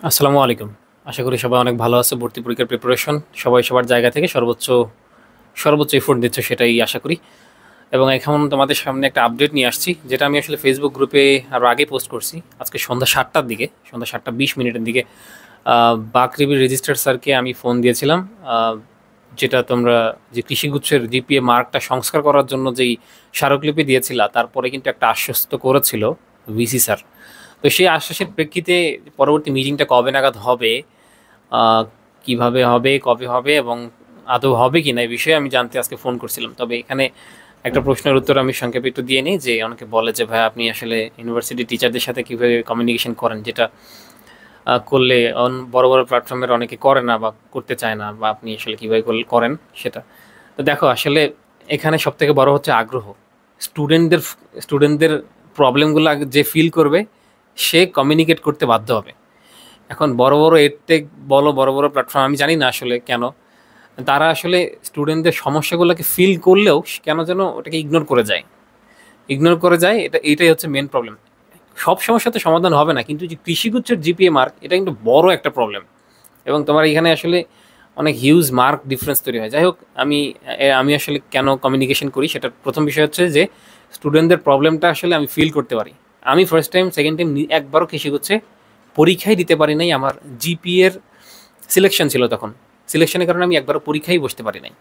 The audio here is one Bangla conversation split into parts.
আসসালামু আলাইকুম। আশা করি সবাই অনেক ভালো আছে। ভর্তি পরীক্ষার প্রিপারেশন সবাই সবার জায়গা থেকে সর্বোচ্চ এফোর্ট দিচ্ছে সেটাই আশা করি। এবং এখন তোমাদের সামনে একটা আপডেট নিয়ে আসছি, যেটা আমি আসলে ফেসবুক গ্রুপে আরও আগে পোস্ট করছি। আজকে সন্ধ্যা 7টা 20 মিনিটের দিকে বাকৃবির রেজিস্ট্রার স্যারকে আমি ফোন দিয়েছিলাম। যেটা তোমরা যে কৃষিগুচ্ছের জিপিএ মার্কটা সংস্কার করার জন্য যেই স্মারকলিপি দিয়েছিলা, তারপরে কিন্তু একটা আশ্বস্ত করেছিল ভিসি স্যার। তো সেই আশ্বাসের প্রেক্ষিতে পরবর্তী মিটিংটা কবে নাগাদ হবে, কিভাবে হবে, কবে হবে এবং আদৌ হবে কিনা এই বিষয়ে আমি জানতে আজকে ফোন করছিলাম। তবে এখানে একটা প্রশ্নের উত্তর আমি সংক্ষেপে একটু দিয়ে নিই। যে অনেকে বলে যে ভাই আপনি আসলে ইউনিভার্সিটি টিচারদের সাথে কীভাবে কমিউনিকেশন করেন, যেটা করলে বড় বড় প্ল্যাটফর্মের অনেকে করে না বা করতে চায় না, বা আপনি আসলে কীভাবে করেন সেটা। তো দেখো, আসলে এখানে সব থেকে বড় হচ্ছে আগ্রহ। স্টুডেন্টদের স্টুডেন্টদের প্রবলেমগুলো যে ফিল করবে, সে কমিউনিকেট করতে বাধ্য হবে। এখন বড় বড় এডটেক বলো, বড় বড় প্ল্যাটফর্ম, আমি জানি না আসলে কেন তারা আসলে স্টুডেন্টদের সমস্যাগুলোকে ফিল করলেও কেন যেন ওটাকে ইগনোর করে যায়। এইটাই হচ্ছে মেন প্রবলেম। সব সমস্যা তো সমাধান হবে না, কিন্তু যে কৃষিগুচ্ছের জিপিএ মার্ক, এটা কিন্তু বড় একটা প্রবলেম। এবং তোমার এখানে আসলে অনেক হিউজ মার্ক ডিফারেন্স তৈরি হয়। যাই হোক, আমি আসলে কেন কমিউনিকেশন করি, সেটার প্রথম বিষয় হচ্ছে যে স্টুডেন্টদের প্রবলেমটা আসলে আমি ফিল করতে পারি। আমি ফার্স্ট টাইম, সেকেন্ড টাইম একবারও কৃষিগুচ্ছে পরীক্ষায় দিতে পারি নাই। আমার জিপিএর সিলেকশন ছিল তখন। সিলেকশনের কারণে আমি একবারও পরীক্ষায় বসতে পারি নাই।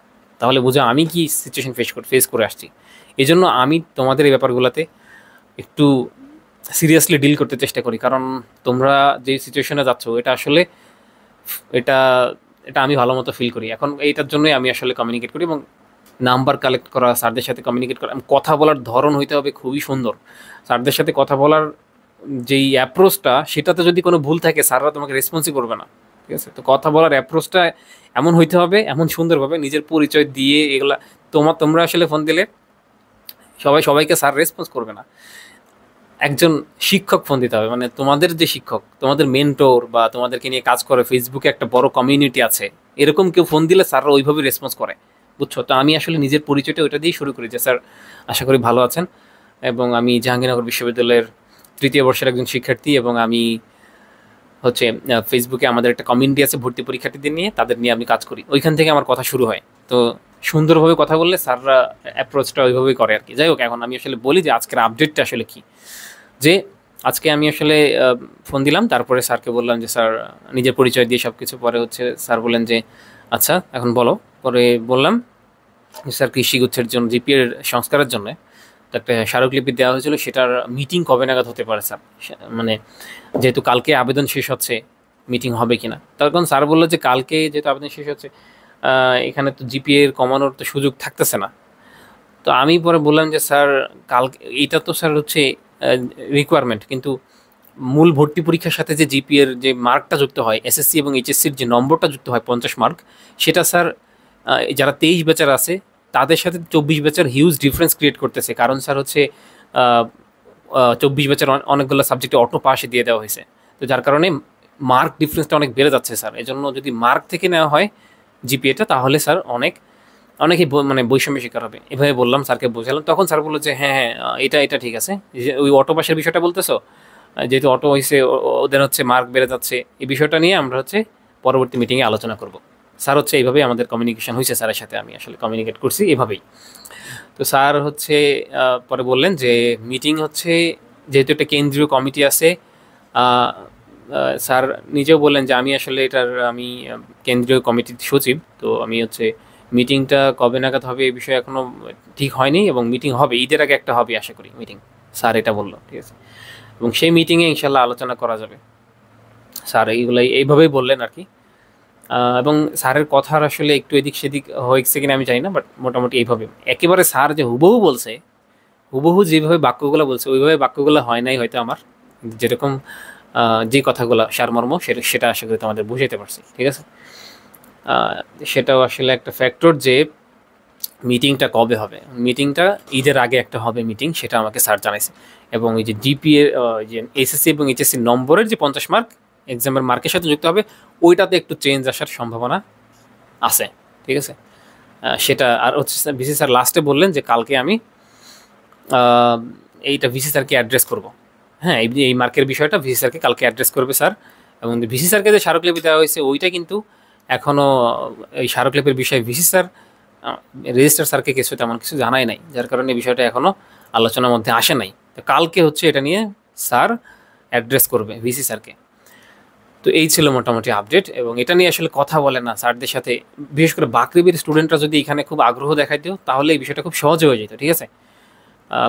তাহলে বোঝা আমি কি সিচুয়েশন ফেস করে আসছি। এই জন্য আমি তোমাদের এই ব্যাপারগুলোতে একটু সিরিয়াসলি ডিল করতে চেষ্টা করি, কারণ তোমরা যে সিচুয়েশনে যাচ্ছ, এটা আসলে এটা এটা আমি ভালো মতো ফিল করি। এখন এইটার জন্যই আমি আসলে কমিউনিকেট করি। এবং নাম্বার কালেক্ট করা, স্যারদের সাথে কমিউনিকেট করা, কথা বলার ধরন হইতে হবে খুবই সুন্দর। স্যারদের সাথে কথা বলার যেই অ্যাপ্রোচটা, সেটাতে যদি কোনো ভুল থাকে, স্যাররা তোমাকে রেসপন্সই করবে না। ঠিক আছে? তো কথা বলার অ্যাপ্রোচটা এমন হইতে হবে, এমন সুন্দরভাবে নিজের পরিচয় দিয়ে এগুলা। তোমরা আসলে ফোন দিলে সবাইকে স্যার রেসপন্স করবে না। একজন শিক্ষক ফোন দিতে হবে, মানে তোমাদের যে শিক্ষক, তোমাদের মেন্টর, বা তোমাদেরকে নিয়ে কাজ করে, ফেসবুকে একটা বড় কমিউনিটি আছে, এরকম কেউ ফোন দিলে স্যাররা ওইভাবে রেসপন্স করে। বুঝছো? তো আমি আসলে নিজের পরিচয়টা ওইটা দিয়েই শুরু করি যে স্যার, আশা করি ভালো আছেন, এবং আমি জাহাঙ্গীরনগর বিশ্ববিদ্যালয়ের 3য় বর্ষের একজন শিক্ষার্থী, এবং আমি হচ্ছে ফেসবুকে আমাদের একটা কমিউনিটি আছে ভর্তি পরীক্ষার্থীদের নিয়ে, তাদের নিয়ে আমি কাজ করি। ওইখান থেকে আমার কথা শুরু হয়। তো সুন্দরভাবে কথা বললে স্যাররা অ্যাপ্রোচটা ওইভাবেই করে আর কি। যাই হোক, এখন আমি আসলে বলি যে আজকের আপডেটটা আসলে কি। যে আজকে আমি আসলে ফোন দিলাম, তারপরে স্যারকে বললাম যে স্যার, নিজের পরিচয় দিয়ে সব কিছু। পরে হচ্ছে স্যার বললেন যে আচ্ছা এখন বলো। পরে বললাম যে স্যার, কৃষিগুচ্ছের জন্য জিপিএর সংস্কারের জন্য তো একটা স্মারকলিপি দেওয়া হয়েছিল, সেটার মিটিং কবে নাগাদ হতে পারে স্যার, মানে যেহেতু কালকে আবেদন শেষ হচ্ছে, মিটিং হবে কিনা। তখন স্যার বললো যে কালকে যেহেতু আবেদন শেষ হচ্ছে, এখানে তো জিপিএ কমানোর তো সুযোগ থাকতেছে না। তো আমি পরে বললাম যে স্যার, কালকে এইটা তো স্যার হচ্ছে রিকোয়ারমেন্ট, কিন্তু মূল ভর্তি পরীক্ষার সাথে যে জিপিএর যে মার্কটা যুক্ত হয়, এসএসসি এবং এইচএসসির যে নম্বরটা যুক্ত হয় 50 মার্ক, সেটা স্যার যারা 23 ব্যাচার আছে তাদের সাথে 24 ব্যাচার হিউজ ডিফারেন্স ক্রিয়েট করতেছে। কারণ স্যার হচ্ছে 24 ব্যাচার অনেকগুলো সাবজেক্টে অটো পাশে দিয়ে দেওয়া হয়েছে। তো যার কারণে মার্ক ডিফারেন্সটা অনেক বেড়ে যাচ্ছে স্যার। এজন্য যদি মার্ক থেকে নেওয়া হয় জিপিএটা, তাহলে স্যার অনেকেই মানে বৈষম্যের শিকার হবে। এভাবে বললাম, স্যারকে বোঝালাম। তখন স্যার বললো যে হ্যাঁ হ্যাঁ, এটা ঠিক আছে। যে ওই অটো পাসের বিষয়টা বলতেছো, যেহেতু অটো হয়েছে, ওদের হচ্ছে মার্ক বেড়ে যাচ্ছে, এই বিষয়টা নিয়ে আমরা হচ্ছে পরবর্তী মিটিংয়ে আলোচনা করব। স্যার হচ্ছে এইভাবেই আমাদের কমিউনিকেশন হয়েছে। স্যারের সাথে আমি আসলে কমিউনিকেট করছি এভাবেই। তো স্যার হচ্ছে পরে বললেন যে মিটিং হচ্ছে, যেহেতু একটা কেন্দ্রীয় কমিটি আছে, স্যার নিজেও বললেন যে আমি কেন্দ্রীয় কমিটির সচিব। তো আমি হচ্ছে মিটিংটা কবে নাগাদ হবে এই বিষয়ে এখনও ঠিক হয়নি, এবং মিটিং হবে ঈদের আগে, একটা হবে আশা করি মিটিং। স্যার এটা বললো, ঠিক আছে। এবং সেই মিটিংয়ে ইনশাল্লাহ আলোচনা করা যাবে। স্যার এইভাবেই বললেন আর কি। এবং স্যারের কথার আসলে একটু এদিক সেদিক হয়েছে কিনা আমি জানি না, বাট মোটামুটি এইভাবে। একেবারে স্যার যে হুবহু বলছে, হুবহু যেভাবে বাক্যগুলো বলছে ওইভাবে বাক্যগুলো হয় নাই হয়তো আমার, যেরকম যে কথাগুলো সারমর্ম, সেটা আশা করি তোমাদের বুঝাইতে পারছি, ঠিক আছে। সেটাও আসলে একটা ফ্যাক্টর যে মিটিংটা কবে হবে। মিটিংটা ঈদের আগে একটা হবে মিটিং, সেটা আমাকে স্যার জানাইছে। এবং এই যে জিপিএ, যে এসএসসি এবং এইচএসসি নম্বরের যে 50 মার্ক এক্সামের মার্কের সাথে যুক্ত হবে, ওইটাতে একটু চেঞ্জ আসার সম্ভাবনা আছে, ঠিক আছে। সেটা আর হচ্ছে ভিসি স্যার লাস্টে বললেন যে কালকে আমি এইটা ভিসি স্যারকে অ্যাড্রেস করব। হ্যাঁ, এই মার্কের বিষয়টা ভিসি স্যারকে কালকে অ্যাড্রেস করবে স্যার। এবং ভিসি স্যারকে যে স্মারকলিপি দেওয়া হয়েছে ওইটা কিন্তু এখনও এই স্মারকলিপির বিষয়ে ভিসি স্যার রেজিস্ট্রার স্যারকে কিছু তেমন কিছু জানাই নাই, যার কারণে বিষয়টা এখনও আলোচনার মধ্যে আসে নাই। তো কালকে হচ্ছে এটা নিয়ে স্যার অ্যাড্রেস করবে ভিসি স্যারকে। তো এই ছিল মোটামুটি আপডেট, এবং এটা নিয়ে আসলে কথা বলে না স্যারদের সাথে, বিশেষ করে বাকৃবির স্টুডেন্টরা যদি এখানে খুব আগ্রহ দেখাইতো তাহলে এই বিষয়টা খুব সহজে হয়ে যেত, ঠিক আছে।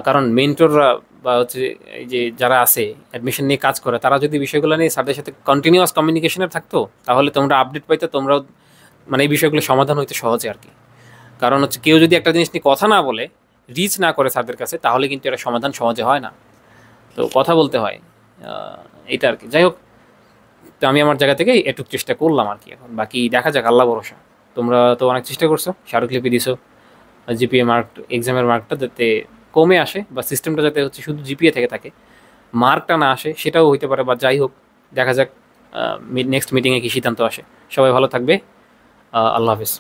কারণ মেন্টররা বা হচ্ছে এই যে যারা আছে অ্যাডমিশন নিয়ে কাজ করে, তারা যদি বিষয়গুলো নিয়ে স্যারদের সাথে কন্টিনিউয়াস কমিউনিকেশনে থাকতো তাহলে তোমরা আপডেট পাইতো, তোমরাও মানে এই বিষয়গুলো সমাধান হইতে সহজে আর কি। কারণ হচ্ছে কেউ যদি একটা জিনিস নিয়ে কথা না বলে, রিচ না করে স্যারদের কাছে, তাহলে কিন্তু এটা সমাধান সহজে হয় না। তো কথা বলতে হয়, এটা আর কি। যাই হোক, তো আমি আমার জায়গা থেকে এটুক চেষ্টা করলাম আর কি। এখন বাকি দেখা যাক, আল্লাহ ভরসা। তোমরা তো অনেক চেষ্টা করছো, স্মারকলিপি দিছো, জিপিএ মার্ক, এক্সামের মার্কটা যাতে কমে আসে বা সিস্টেমটা যাতে হচ্ছে শুধু জিপিএ থেকে থাকে, মার্কটা না আসে, সেটাও হইতে পারে। বা যাই হোক, দেখা যাক নেক্সট মিটিংয়ে কী সিদ্ধান্ত আসে। সবাই ভালো থাকবে, আল্লাহ হাফিজ।